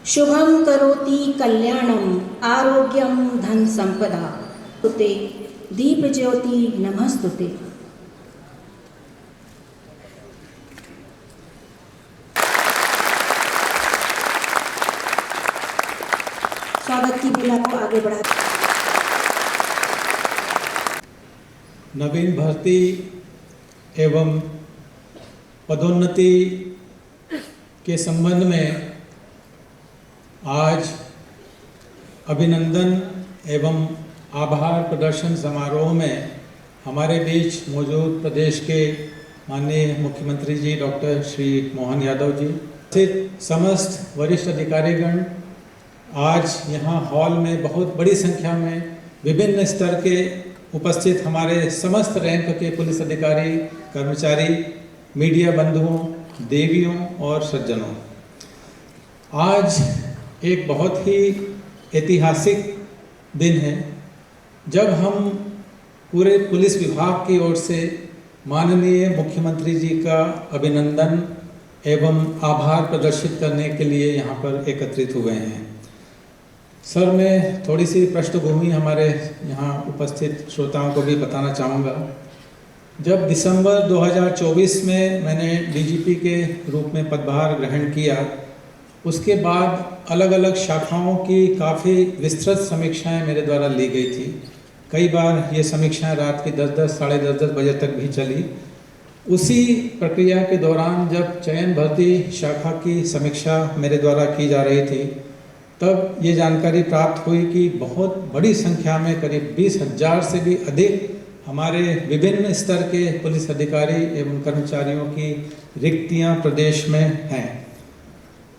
शुभं करोति कल्याणम आरोग्यम धन संपदा तुते दीप ज्योति नमस्तुते। स्वागत की बेला को आगे बढ़ा। नवीन भर्ती एवं पदोन्नति के संबंध में आज अभिनंदन एवं आभार प्रदर्शन समारोह में हमारे बीच मौजूद प्रदेश के माननीय मुख्यमंत्री जी डॉक्टर श्री मोहन यादव जी सहित समस्त वरिष्ठ अधिकारीगण आज यहाँ हॉल में बहुत बड़ी संख्या में विभिन्न स्तर के उपस्थित हमारे समस्त रैंक के पुलिस अधिकारी, कर्मचारी, मीडिया बंधुओं, देवियों और सज्जनों, आज एक बहुत ही ऐतिहासिक दिन है जब हम पूरे पुलिस विभाग की ओर से माननीय मुख्यमंत्री जी का अभिनंदन एवं आभार प्रदर्शित करने के लिए यहाँ पर एकत्रित हुए हैं। सर, मैं थोड़ी सी पृष्ठभूमि हमारे यहाँ उपस्थित श्रोताओं को भी बताना चाहूँगा। जब दिसंबर 2024 में मैंने डीजीपी के रूप में पदभार ग्रहण किया, उसके बाद अलग अलग शाखाओं की काफ़ी विस्तृत समीक्षाएं मेरे द्वारा ली गई थी। कई बार ये समीक्षाएं रात के 10-10, साढ़े 10 बजे तक भी चली। उसी प्रक्रिया के दौरान जब चयन भर्ती शाखा की समीक्षा मेरे द्वारा की जा रही थी, तब ये जानकारी प्राप्त हुई कि बहुत बड़ी संख्या में करीब 20,000 से भी अधिक हमारे विभिन्न स्तर के पुलिस अधिकारी एवं कर्मचारियों की रिक्तियां प्रदेश में हैं।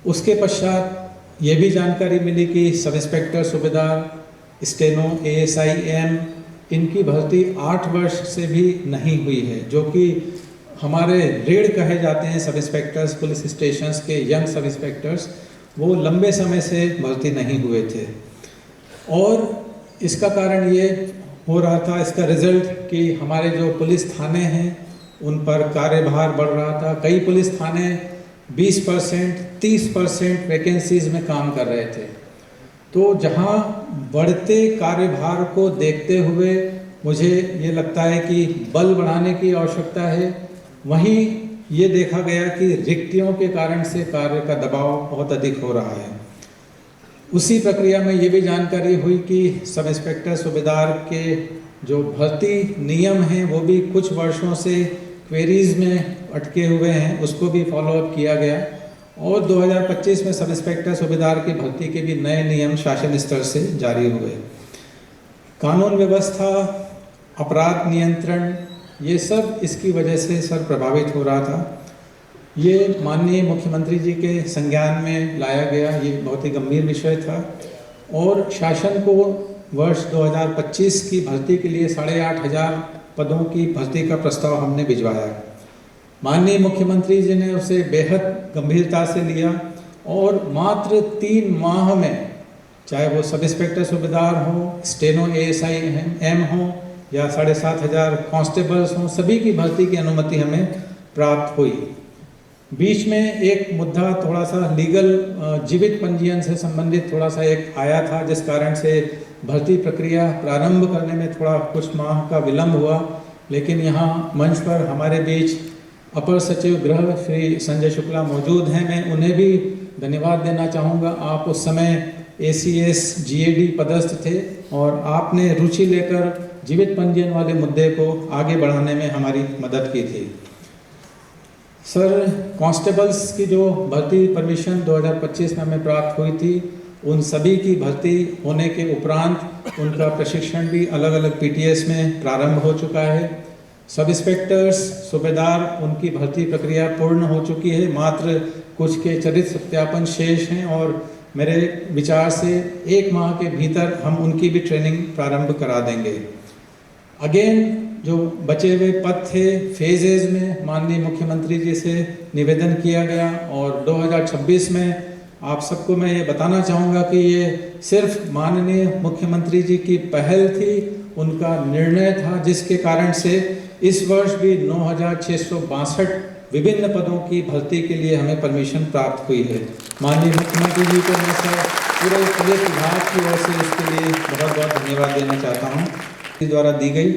उसके पश्चात ये भी जानकारी मिली कि सब इंस्पेक्टर, सूबेदार, स्टेनो, एएसआई, एम इनकी भर्ती 8 वर्ष से भी नहीं हुई है, जो कि हमारे ऋण कहे जाते हैं सब इंस्पेक्टर्स, पुलिस स्टेशंस के यंग सब इंस्पेक्टर्स, वो लंबे समय से भर्ती नहीं हुए थे। और इसका कारण ये हो रहा था, इसका रिजल्ट कि हमारे जो पुलिस थाने हैं उन पर कार्यभार बढ़ रहा था। कई पुलिस थाने 20%, 30% वैकेंसीज में काम कर रहे थे। तो जहां बढ़ते कार्यभार को देखते हुए मुझे ये लगता है कि बल बढ़ाने की आवश्यकता है। वहीं ये देखा गया कि रिक्तियों के कारण से कार्य का दबाव बहुत अधिक हो रहा है। उसी प्रक्रिया में ये भी जानकारी हुई कि सब इंस्पेक्टर, सूबेदार के जो भर्ती नियम हैं वो भी कुछ वर्षों से क्वेरीज में अटके हुए हैं, उसको भी फॉलोअप किया गया और 2025 में सब इंस्पेक्टर, सूबेदार की भर्ती के भी नए नियम शासन स्तर से जारी हुए। कानून व्यवस्था, अपराध नियंत्रण, ये सब इसकी वजह से सर प्रभावित हो रहा था। ये माननीय मुख्यमंत्री जी के संज्ञान में लाया गया, ये बहुत ही गंभीर विषय था और शासन को वर्ष 2025 की भर्ती के लिए 8,500 पदों की भर्ती का प्रस्ताव हमने भिजवाया। माननीय मुख्यमंत्री जी ने उसे बेहद गंभीरता से लिया और मात्र 3 माह में, चाहे वो सब इंस्पेक्टर, सूबेदार हो, स्टेनो, एएसआई, एम हो या 7,500 कांस्टेबल्स हों, सभी की भर्ती की अनुमति हमें प्राप्त हुई। बीच में एक मुद्दा थोड़ा सा लीगल जीवित पंजीयन से संबंधित थोड़ा सा एक आया था, जिस कारण से भर्ती प्रक्रिया प्रारंभ करने में थोड़ा कुछ माह का विलंब हुआ। लेकिन यहाँ मंच पर हमारे बीच अपर सचिव गृह श्री संजय शुक्ला मौजूद हैं, मैं उन्हें भी धन्यवाद देना चाहूँगा। आप उस समय ACS GAD पदस्थ थे और आपने रुचि लेकर जीवित पंजीयन वाले मुद्दे को आगे बढ़ाने में हमारी मदद की थी। सर, कांस्टेबल्स की जो भर्ती परमिशन 2025 में हमें प्राप्त हुई थी, उन सभी की भर्ती होने के उपरांत उनका प्रशिक्षण भी अलग अलग PTS में प्रारंभ हो चुका है। सब इंस्पेक्टर्स, सूबेदार, उनकी भर्ती प्रक्रिया पूर्ण हो चुकी है, मात्र कुछ के चरित्र सत्यापन शेष हैं और मेरे विचार से 1 माह के भीतर हम उनकी भी ट्रेनिंग प्रारंभ करा देंगे। अगेन जो बचे हुए पद थे, फेजेज में माननीय मुख्यमंत्री जी से निवेदन किया गया और 2026 में आप सबको मैं ये बताना चाहूँगा कि ये सिर्फ माननीय मुख्यमंत्री जी की पहल थी, उनका निर्णय था, जिसके कारण से इस वर्ष भी 9,662 विभिन्न पदों की भर्ती के लिए हमें परमिशन प्राप्त हुई है। माननीय मुख्यमंत्री जी को मैं सर पूरे पुलिस विभाग की ओर से इसके लिए बहुत बहुत धन्यवाद देना चाहता हूँ, इस द्वारा दी गई।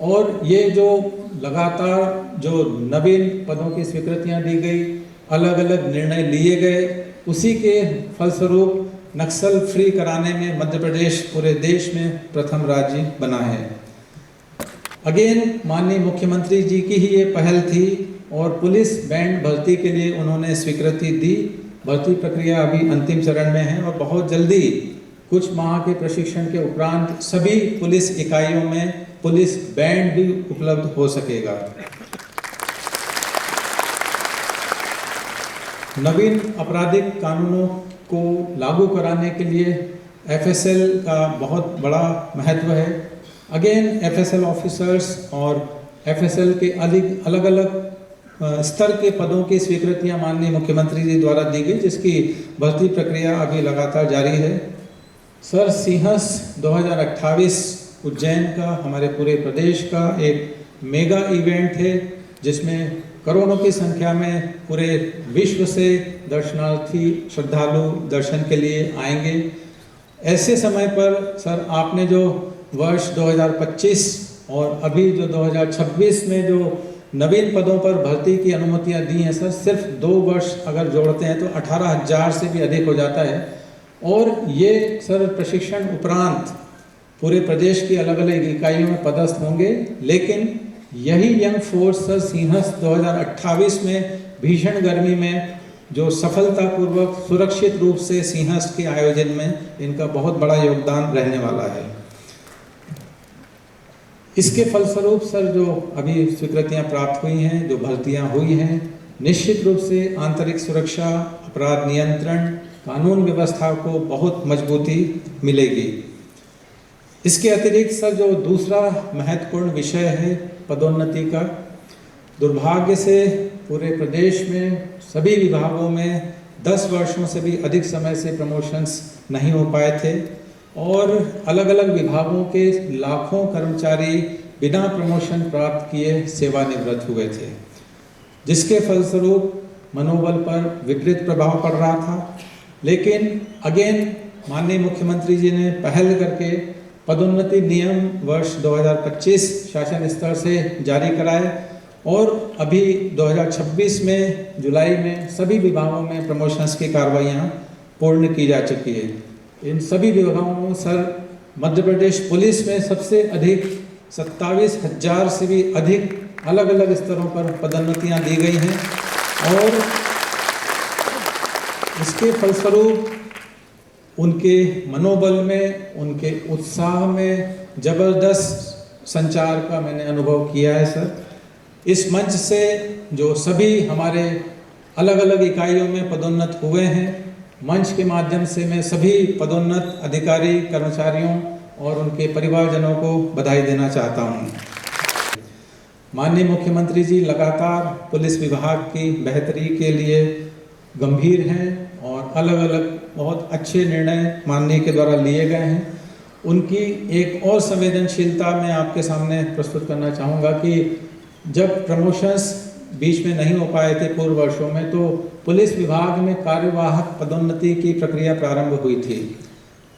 और ये जो लगातार जो नवीन पदों की स्वीकृतियाँ दी गई, अलग अलग निर्णय लिए गए, उसी के फलस्वरूप नक्सल फ्री कराने में मध्य प्रदेश पूरे देश में प्रथम राज्य बना है। अगेन माननीय मुख्यमंत्री जी की ही ये पहल थी और पुलिस बैंड भर्ती के लिए उन्होंने स्वीकृति दी। भर्ती प्रक्रिया अभी अंतिम चरण में है और बहुत जल्दी कुछ माह के प्रशिक्षण के उपरांत सभी पुलिस इकाइयों में पुलिस बैंड भी उपलब्ध हो सकेगा। नवीन आपराधिक कानूनों को लागू कराने के लिए एफएसएल का बहुत बड़ा महत्व है। अगेन एफएसएल ऑफिसर्स और एफएसएल के अलग अलग स्तर के पदों की स्वीकृतियां माननीय मुख्यमंत्री जी द्वारा दी गई, जिसकी भर्ती प्रक्रिया अभी लगातार जारी है। सर, सिंहस्थ 2028 उज्जैन का हमारे पूरे प्रदेश का एक मेगा इवेंट है, जिसमें करोड़ों की संख्या में पूरे विश्व से दर्शनार्थी श्रद्धालु दर्शन के लिए आएंगे। ऐसे समय पर सर, आपने जो वर्ष 2025 और अभी जो 2026 में जो नवीन पदों पर भर्ती की अनुमतियां दी हैं सर, सिर्फ 2 वर्ष अगर जोड़ते हैं तो 18,000 से भी अधिक हो जाता है। और ये सर प्रशिक्षण उपरांत पूरे प्रदेश की अलग अलग इकाइयों में पदस्थ होंगे, लेकिन यही यंग फोर्स सर सिंहस्थ 2028 में भीषण गर्मी में जो सफलतापूर्वक सुरक्षित रूप से सिंहस्थ के आयोजन में इनका बहुत बड़ा योगदान रहने वाला है। इसके फलस्वरूप सर जो अभी स्वीकृतियां प्राप्त हुई हैं, जो भर्तियां हुई हैं, निश्चित रूप से आंतरिक सुरक्षा, अपराध नियंत्रण, कानून व्यवस्था को बहुत मजबूती मिलेगी। इसके अतिरिक्त सर जो दूसरा महत्वपूर्ण विषय है पदोन्नति का, दुर्भाग्य से पूरे प्रदेश में सभी विभागों में 10 वर्षों से भी अधिक समय से प्रमोशंस नहीं हो पाए थे और अलग अलग विभागों के लाखों कर्मचारी बिना प्रमोशन प्राप्त किए सेवानिवृत्त हुए थे, जिसके फलस्वरूप मनोबल पर विपरीत प्रभाव पड़ रहा था। लेकिन अगेन माननीय मुख्यमंत्री जी ने पहल करके पदोन्नति नियम वर्ष 2025 शासन स्तर से जारी कराए और अभी 2026 में जुलाई में सभी विभागों में प्रमोशंस की कार्रवाइयाँ पूर्ण की जा चुकी है। इन सभी विभागों में सर मध्य प्रदेश पुलिस में सबसे अधिक 27,000 से भी अधिक अलग अलग स्तरों पर पदोन्नतियाँ दी गई हैं और इसके फलस्वरूप उनके मनोबल में, उनके उत्साह में जबरदस्त संचार का मैंने अनुभव किया है सर। इस मंच से जो सभी हमारे अलग अलग इकाइयों में पदोन्नत हुए हैं, मंच के माध्यम से मैं सभी पदोन्नत अधिकारी, कर्मचारियों और उनके परिवारजनों को बधाई देना चाहता हूँ। माननीय मुख्यमंत्री जी लगातार पुलिस विभाग की बेहतरी के लिए गंभीर हैं और अलग अलग बहुत अच्छे निर्णय माननीय के द्वारा लिए गए हैं। उनकी एक और संवेदनशीलता मैं आपके सामने प्रस्तुत करना चाहूँगा कि जब प्रमोशंस बीच में नहीं हो पाए थे पूर्व वर्षों में, तो पुलिस विभाग में कार्यवाहक पदोन्नति की प्रक्रिया प्रारंभ हुई थी।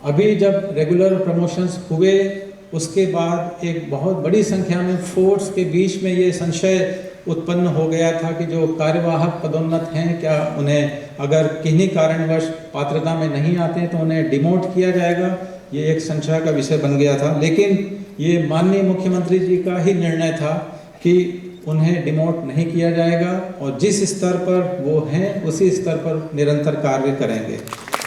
अभी जब रेगुलर प्रमोशंस हुए उसके बाद एक बहुत बड़ी संख्या में फोर्स के बीच में ये संशय उत्पन्न हो गया था कि जो कार्यवाहक पदोन्नत हैं, क्या उन्हें अगर किन्हीं कारणवश पात्रता में नहीं आते हैं तो उन्हें डिमोट किया जाएगा। ये एक संशय का विषय बन गया था, लेकिन ये माननीय मुख्यमंत्री जी का ही निर्णय था कि उन्हें डिमोट नहीं किया जाएगा और जिस स्तर पर वो हैं उसी स्तर पर निरंतर कार्य करेंगे।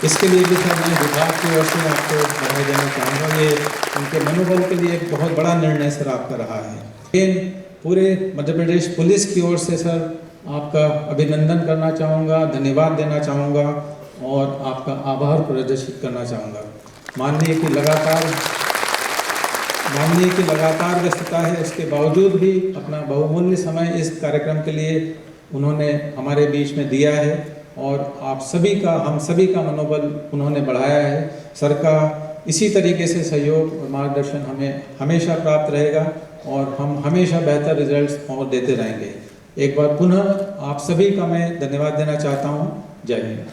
इसके लिए भी सर मैं विभाग की ओर से आपको बधाई देना चाहूँगा। ये उनके मनोबल के लिए एक बहुत बड़ा निर्णय सर आपका रहा है। लेकिन पूरे मध्य प्रदेश पुलिस की ओर से सर आपका अभिनंदन करना चाहूँगा, धन्यवाद देना चाहूँगा और आपका आभार प्रदर्शित करना चाहूँगा। माननीय की लगातार व्यस्तता है, उसके बावजूद भी अपना बहुमूल्य समय इस कार्यक्रम के लिए उन्होंने हमारे बीच में दिया है और हम सभी का मनोबल उन्होंने बढ़ाया है। सर का इसी तरीके से सहयोग और मार्गदर्शन हमें हमेशा प्राप्त रहेगा और हम हमेशा बेहतर रिजल्ट्स और देते रहेंगे। एक बार पुनः आप सभी का मैं धन्यवाद देना चाहता हूँ। जय हिंद।